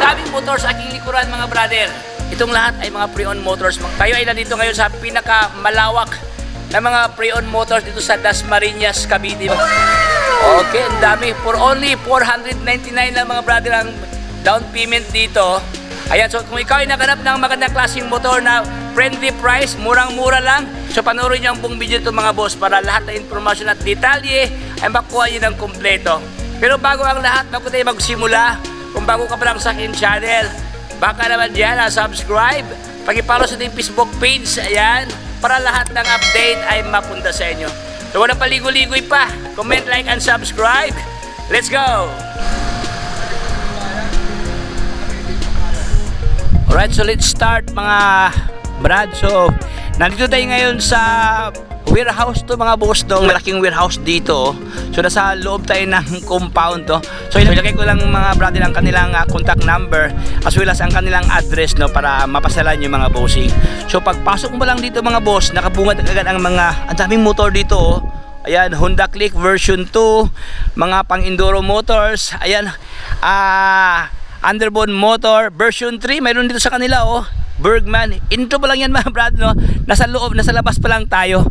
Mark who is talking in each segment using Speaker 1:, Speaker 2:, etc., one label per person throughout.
Speaker 1: daming motor sa aking likuran mga brother. Itong lahat ay mga pre-owned motors. Tayo ay nandito ngayon sa pinakamalawak na mga pre-owned motors dito sa Dasmariñas, Cavite. Okay, ang dami. For only 499 lang mga brother ang down payment dito. Ayan, so kung ikaw ay naghanap ng magandang klaseng motor na friendly price, murang-mura lang, so panoorin niyo ang buong video ito mga boss para lahat na informasyon at detalye ay makuha niyo ng kumpleto. Pero bago ang lahat, bago tayo magsimula, kung bago ka pa lang sa akin channel, baka naman dyan subscribe, pag-follow sa ating Facebook page, ayan, para lahat ng update ay mapunta sa inyo. So wala paligoy-ligoy pa, comment, like, and subscribe. Let's go! Alright, so let's start mga brad. So, nandito tayo ngayon sa warehouse to mga boss, no? Malaking warehouse dito. So, nasa loob tayo ng compound to. So, ilagay ko lang mga brad ang kanilang contact number as well as ang kanilang address, no? Para mapasalan yung mga bossing. So, pagpasok mo lang dito mga boss, nakabungad agad ang daming motor dito, oh. Ayan, Honda Click version 2, mga pang-enduro motors. Ayan, Underbone motor version 3, mayroon dito sa kanila, oh. Bergman, intro pa lang yan mga brad, no? Nasa loob, nasa labas pa lang tayo.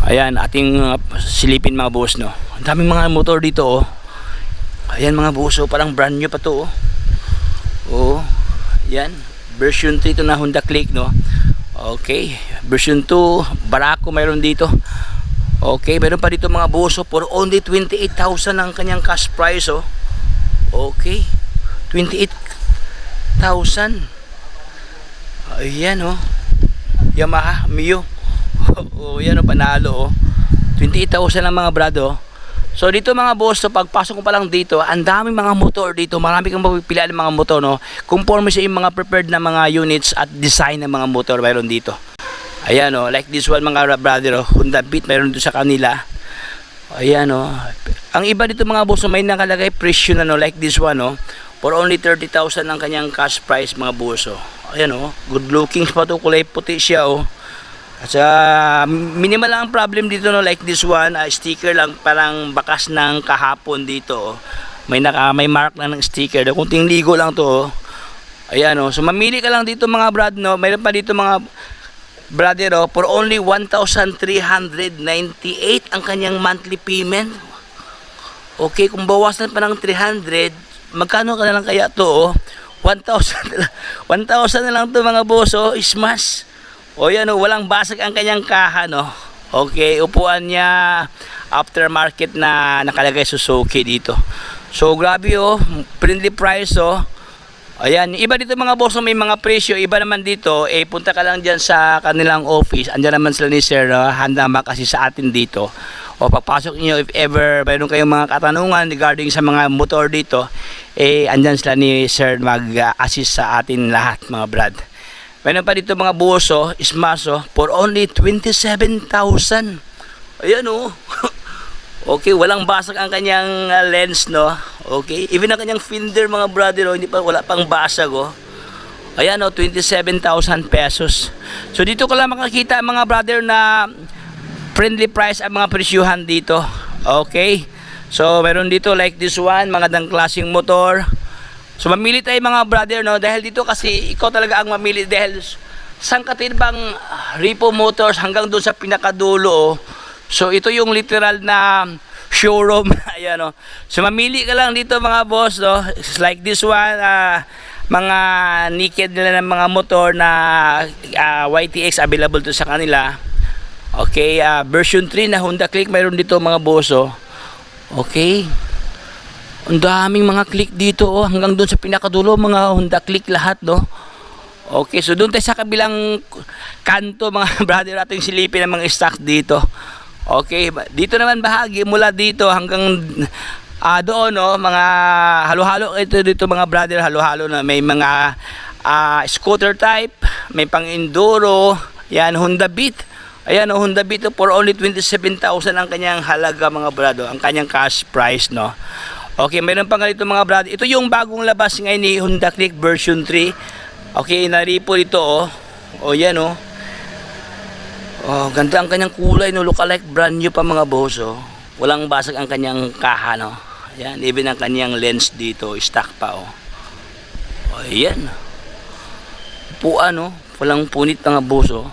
Speaker 1: Ayan, ating silipin mga boss, no? Ang daming mga motor dito, oh. Ayan mga boss, oh, parang brand new pa to, oh. Oh, ayan, version 3 to na Honda Click, no? Okay, version 2, Barako mayroon dito. Okay, meron pa dito mga boss, oh, for only 28,000 ang kanyang cash price, oh. Okay, 28,000. Ayan, oh, Yamaha Mio. Oh, yan, oh, panalo, oh. 28,000 ang mga brado. So dito mga boss, so pagpasok ko pa lang dito, ang daming mga motor dito. Marami kang mapipilian ng mga motor, no? Conforme sa yung mga prepared na mga units at design ng mga motor mayroon dito. Ayan, oh, like this one mga brother, oh, Honda Beat mayroon dito sa kanila. Ayan, oh. Ang iba dito mga boss, may nakalagay presyo na, no? Like this one, oh, for only 30,000 ang kanyang cash price mga boss, oh. Ayan, oh, good looking pa to, kulay puti siya, oh. At minimal lang ang problem dito, no? Like this one, sticker lang, parang bakas ng kahapon dito, oh. May mark lang ng sticker, kunting ligo lang to, oh. Ayan, oh, so mamili ka lang dito mga brad, no? Mayroon pa dito mga brother, oh, for only 1,398 ang kanyang monthly payment. Okay, kung bawasan pa ng 300, magkano ka na lang kaya to, oh? 1,000 na lang to mga boss, oh, smash. O yan, oh, walang basag ang kanyang kaha, no? Okay, upuan niya aftermarket na nakalagay Suzuki dito. So grabe, oh, friendly price, oh. Ayan, iba dito mga boss, may mga presyo, iba naman dito, punta ka lang dyan sa kanilang office, andyan naman sila ni Sir, handa makasi sa atin dito. O pagpasok niyo, if ever mayroon kayong mga katanungan regarding sa mga motor dito, andyan sila ni Sir mag-assist sa atin lahat mga brad. Mayroon pa dito mga boss, smash, for only 27,000. Ayan, oh. Okay, walang basag ang kanyang lens, no? Okay, even ang kanyang fender mga brother, oh, wala pang basag, oh. Ayan, oh, 27,000 pesos. So dito ko lang makakita mga brother na friendly price ang mga presyuhan dito. Okay, so meron dito like this one, mga klaseng motor. So mamili tayo mga brother, no? Dahil dito kasi ikaw talaga ang mamili, dahil sangkatin bang Repo Motors hanggang doon sa pinakadulo, oh. So ito yung literal na showroom. Ayan, oh. So mamili ka lang dito mga boss, no? It's like this one, mga naked nila ng mga motor na YTX available to sa kanila. Okay, version 3 na Honda Click mayroon dito mga boss, oh. Okay, ang daming mga click dito, oh, hanggang doon sa pinakadulo mga Honda Click lahat, no? Okay, so doon tayo sa kabilang kanto mga brother, ating silipin ng mga stocks dito. Okay, dito naman bahagi mula dito hanggang doon, no, mga halo-halo ito dito mga brother, halo-halo na may mga scooter type, may pang-enduro, yan, Honda Beat. Ayan, oh, Honda Beat, for only 27,000 ang kanyang halaga mga brado, ang kanyang cash price, no. Okay, mayroon pa nga dito mga brado. Ito yung bagong labas ngayon ni Honda Click version 3. Okay, naripo dito, oh. Oh, yan, oh. Oh, ganda ang kanyang kulay, no, look alike brand new pa mga boss, oh. Walang basag ang kanyang kaha, no. Ayan, even ang kanyang lens dito, stock pa, oh. Ayan. Upuan, no? Walang punit mga boss, oh.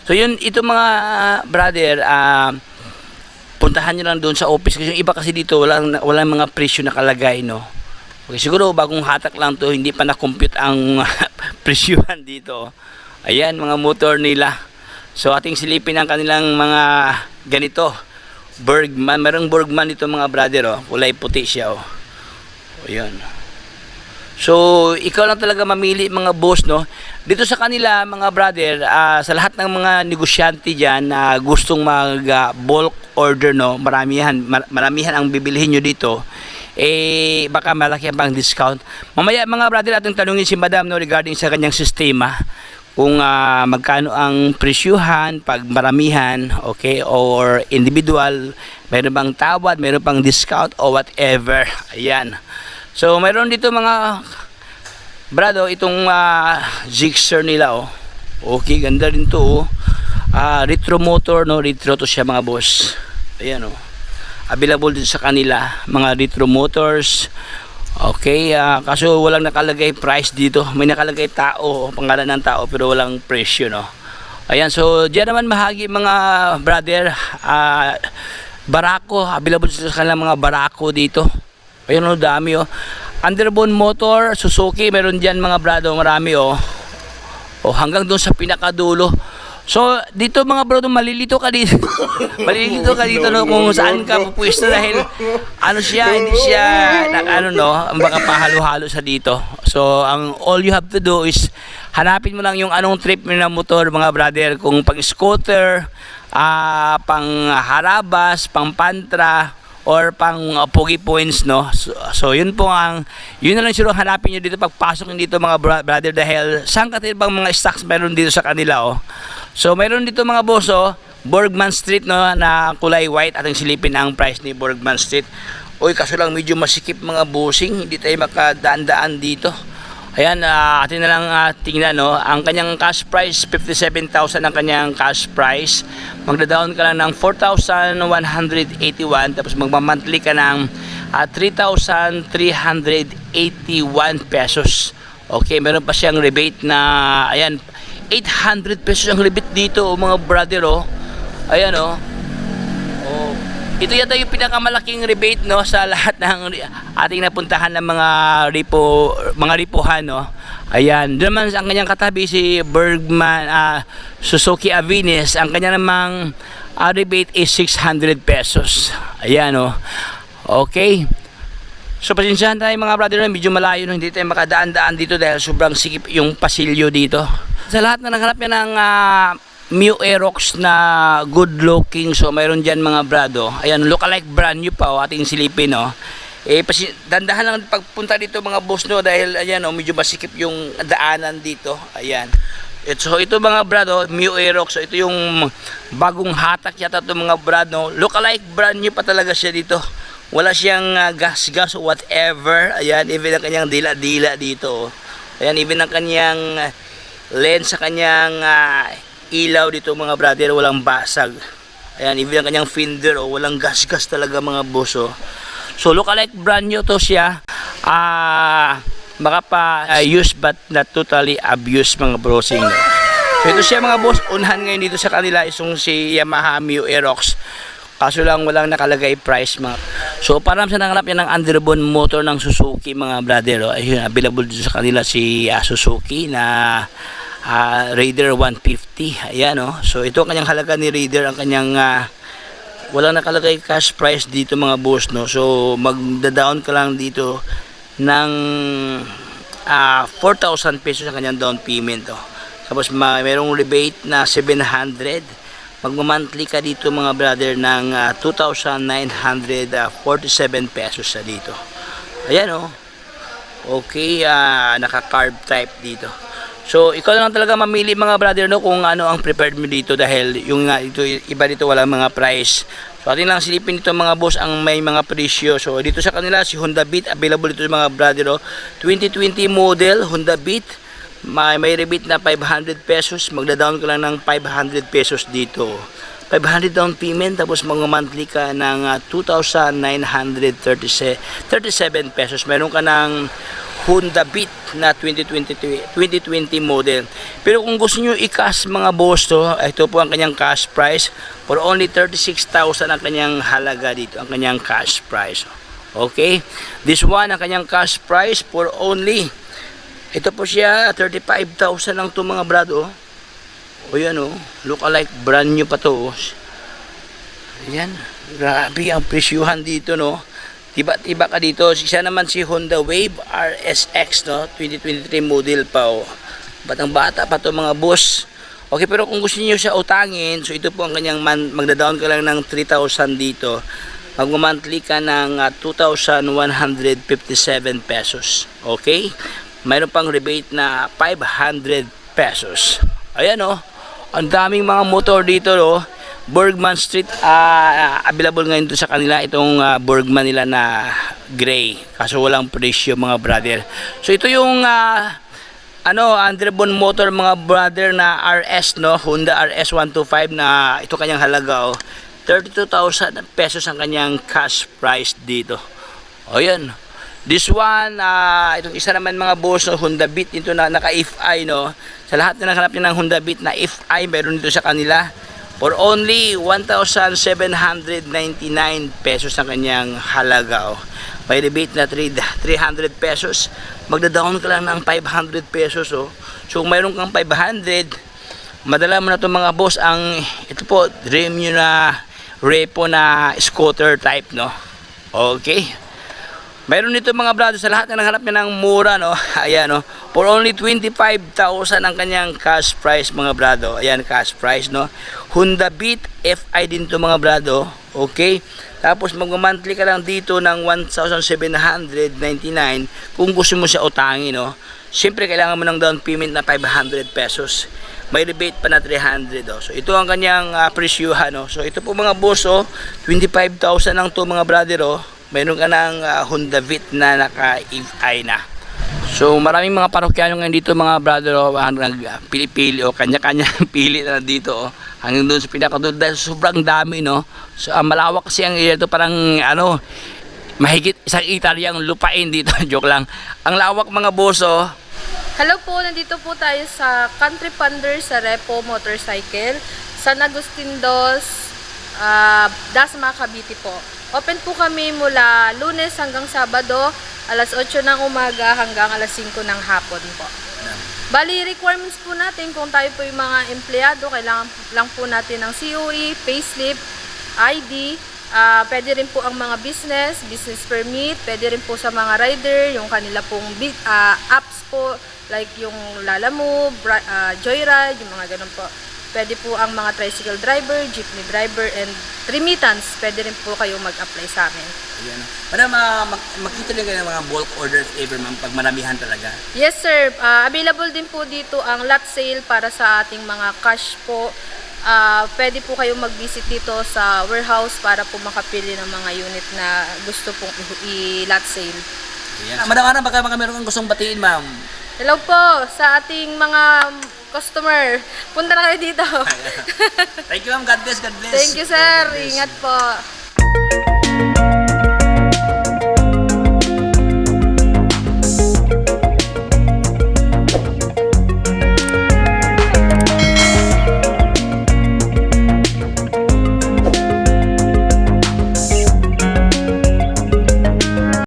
Speaker 1: So yun, ito mga brother, puntahan nyo lang doon sa office kasi yung iba kasi dito walang mga presyo nakalagay, no. Okay, siguro bagong hatak lang to, hindi pa na-compute ang presyuhan dito. Ayan, mga motor nila. So ating silipin ang kanilang mga ganito. Bergman, merong Bergman dito mga brother, oh. Kulay puti siya, oh. Ayan. So, ikaw lang talaga mamili mga boss, no? Dito sa kanila mga brother, sa lahat ng mga negosyante diyan na gustong mag-bulk order, no? Maramihan ang bibilihin nyo dito. Eh, baka malaki ang pang discount. Mamaya mga brother, ating tanungin si Madam, no, regarding sa kanyang sistema. Kung magkano ang presyuhan pag maramihan, okay, or individual, meron bang tawad, meron pang discount o whatever. Ayan. So, mayroon dito mga brado, itong Gixxer nila, oh. Okay, ganda rin to, oh. Retro motor, no? Retro to siya mga boss. Ayan, oh. Available din sa kanila, mga retro motors. Okay, kaso walang nakalagay price dito. May nakalagay tao, pangalan ng tao, pero walang presyo, no? Ayan, so diyan naman mahagi mga brother, Barako, available sa kanila mga Barako dito. Ayun, oh, dami, oh. Underbone motor, Suzuki, meron dyan mga brado, marami, oh. Oh, hanggang doon sa pinakadulo. So, dito mga brado, malilito ka dito. Malilito ka dito, no, kung saan ka pupwesto dahil ano siya, hindi siya ano, no, baka pahalo-halo sa dito. So, all you have to do is hanapin mo lang yung anong trip mo na motor mga brother, kung pang scooter, pang harabas, pang pantra, or pang pogi points, no. So yun na lang siguro hanapin nyo dito pagpasok nyo dito mga brother, dahil saan katibang mga stocks meron dito sa kanila, oh. So meron dito mga boss, oh, Bergman Street, no, na kulay white. Ating silipin ang price ni Bergman Street. Uy, kaso lang medyo masikip mga bossing, hindi tayo makadaan-daan dito. Ayan, atin na lang tingnan, no. Ang kanyang cash price, 57,000 ang kanyang cash price. Magda-down ka lang ng 4,181, tapos magma-monthly ka ng 3,381 pesos. Okay, meron pa siyang rebate na, ayan, 800 pesos ang rebate dito, oh, mga brother, oh. Ayan, oh. Oh. Ito yata yung pinakamalaking rebate, no, sa lahat ng ating napuntahan ng mga ripohan, no. Ayan, doon naman ang kanyang katabi si Bergman, Suzuki Avinis. Ang kanya namang rebate is 600 pesos. Ayan, no. Okay. So pasensyahan tayo mga brother, medyo malayo, no, hindi tayo makadaan-daan dito dahil sobrang sikip yung pasilyo dito. Sa lahat na naghanap yan ng Mio Aerox na good looking, so mayroon dyan mga brado. Ayan, lookalike brand new pa, oh, ating silipin, no. Eh, dandahan lang pagpunta dito mga boss, no, dahil ayan, oh, medyo masikip yung daanan dito. Ayan. So ito mga brado, Mio Aerox. So ito yung bagong hatak yata ito mga brado. Lookalike brand new pa talaga siya dito. Wala siyang gas-gas o whatever. Ayan, even ang kanyang dila-dila dito. Ayan, even ang kanyang lens sa kanyang ilaw dito mga brother, walang basag. Ayan, even ang kanyang fender, oh, walang gas-gas talaga mga boss, oh. So lookalike brand new to siya. Baka pa use but not totally abuse mga brosing, no? So ito siya mga boss, unahan ngayon dito sa kanila isong si Yamaha Mio Aerox. Kaso lang walang nakalagay price mga. So parang sa nangalap yan ng underbone motor ng Suzuki mga brother, oh. Ayun, available dito sa kanila si Suzuki na Raider 150. Ayan, oh. So ito ang kanyang halaga ni Raider, ang kanyang walang nakalagay cash price dito mga boss, no. So magda-down ka lang dito ng 4,000 pesos ang kanyang down payment, oh. Tapos mayroong rebate na 700. Magma-monthly ka dito mga brother ng 2,947 pesos sa dito. Ayan, oh. Okay, naka-carb type dito. So ikaw na lang talaga mamili mga brother, no, kung ano ang prepared mo dito, dahil yung ito, iba dito walang mga price. So atin lang silipin dito mga boss ang may mga presyo. So dito sa kanila si Honda Beat, available dito mga brother, no. 2020 model Honda Beat, may rebate na 500 pesos. Magda-down ka lang ng 500 pesos dito. 500 down payment, tapos mga monthly ka ng 2,937 pesos. Meron ka ng Honda Beat na 2020 model. Pero kung gusto nyo i-cash mga boss to, ito po ang kanyang cash price. For only 36,000 ang kanyang halaga dito, ang kanyang cash price. Okay? This one, ang kanyang cash price for only, ito po siya, 35,000 lang to mga brad, oh. O yan, oh. Look alike, brand new pa to, oh. Yan. Grabe ang presyuhan dito, no. Tiba-tiba ka dito. Isa naman si Honda Wave RSX, no, 2023 model pa, oh. Batang bata pa to mga boss. Okay, pero kung gusto niyo siya utangin, so ito po ang kanyang magda-down ka lang ng 3,000 dito. Mag-monthly ka ng 2,157 pesos. Okay? Mayroon pang rebate na 500 pesos. Ayan, oh. Ang daming mga motor dito, oh. Bergman Street, available ngayon doon sa kanila itong Bergman nila na gray, kaso walang presyo mga brother. So ito yung Andrebon motor mga brother na RS, no, Honda RS 125 na ito kanyang halaga, oh, 32,000 pesos ang kanyang cash price dito. O yan, this one, itong isa naman mga boss, no, Honda Beat, ito na naka-FI, no. Sa lahat na nakahanap niyo ng Honda Beat na FI, meron dito sa kanila. For only 1,799 pesos ang kanyang halaga, oh. May rebate na 300 pesos. Magda-down ka lang ng 500 pesos, oh. So kung mayroon kang 500, madala mo na ito mga boss. Ito po, dream nyo na repo na scooter type, no. Okay. Mayroon nito mga brother sa lahat na naghanap niya ng mura, no. Ayan, no. For only 25,000 ang kanyang cash price mga brado. Ayan, cash price, no. Honda Beat FI din to mga brado. Okay? Tapos mag-monthly ka lang dito ng 1,799 kung gusto mo siya utangin, no. Siyempre kailangan mo ng down payment na 500 pesos. May rebate pa na 300, oh. So ito ang kanyang presyuhan, no. So ito po mga boss, oh, 25,000 lang to mga brother, oh. Mayroon ka ng Honda Beat na naka-FI na. So maraming mga parokyano ngayon dito mga brother, oh, nagpili-pili o kanya-kanya pili na dito, oh, hanggang doon sa pinakadulo dahil sobrang dami, no. So malawak kasi ang area to, parang mahigit 1 hektaryang lupain dito. Joke lang. Ang lawak mga boss, oh.
Speaker 2: Hello po, nandito po tayo sa Country Pander sa Repo Motorcycle, San Agustin Dos, Dasma, Cavite po. Open po kami mula Lunes hanggang Sabado, alas 8 ng umaga hanggang alas 5 ng hapon po. Bali, requirements po natin kung tayo po yung mga empleyado, kailangan lang po natin ng COE, payslip, ID, pwede rin po ang mga business permit, pwede rin po sa mga rider, yung kanila pong apps po, like yung Lalamove, Joyride, yung mga ganun po. Pwede po ang mga tricycle driver, jeepney driver, and remittance. Pwede rin po kayong mag-apply sa amin.
Speaker 1: Ayan. Para makita rin kayo ng mga bulk orders ever, ma'am, pag maramihan talaga?
Speaker 2: Yes, sir. Available din po dito ang lot sale para sa ating mga cash po. Pwede po kayong mag-visit dito sa warehouse para po makapili ng mga unit na gusto pong i-lot sale.
Speaker 1: Ayan. Madam Ana, baka meron kang gustong batiin, ma'am?
Speaker 2: Hello po sa ating mga customer. Punta na kayo dito.
Speaker 1: Thank you, ma'am. God bless, God bless.
Speaker 2: Thank you, sir. Ingat po.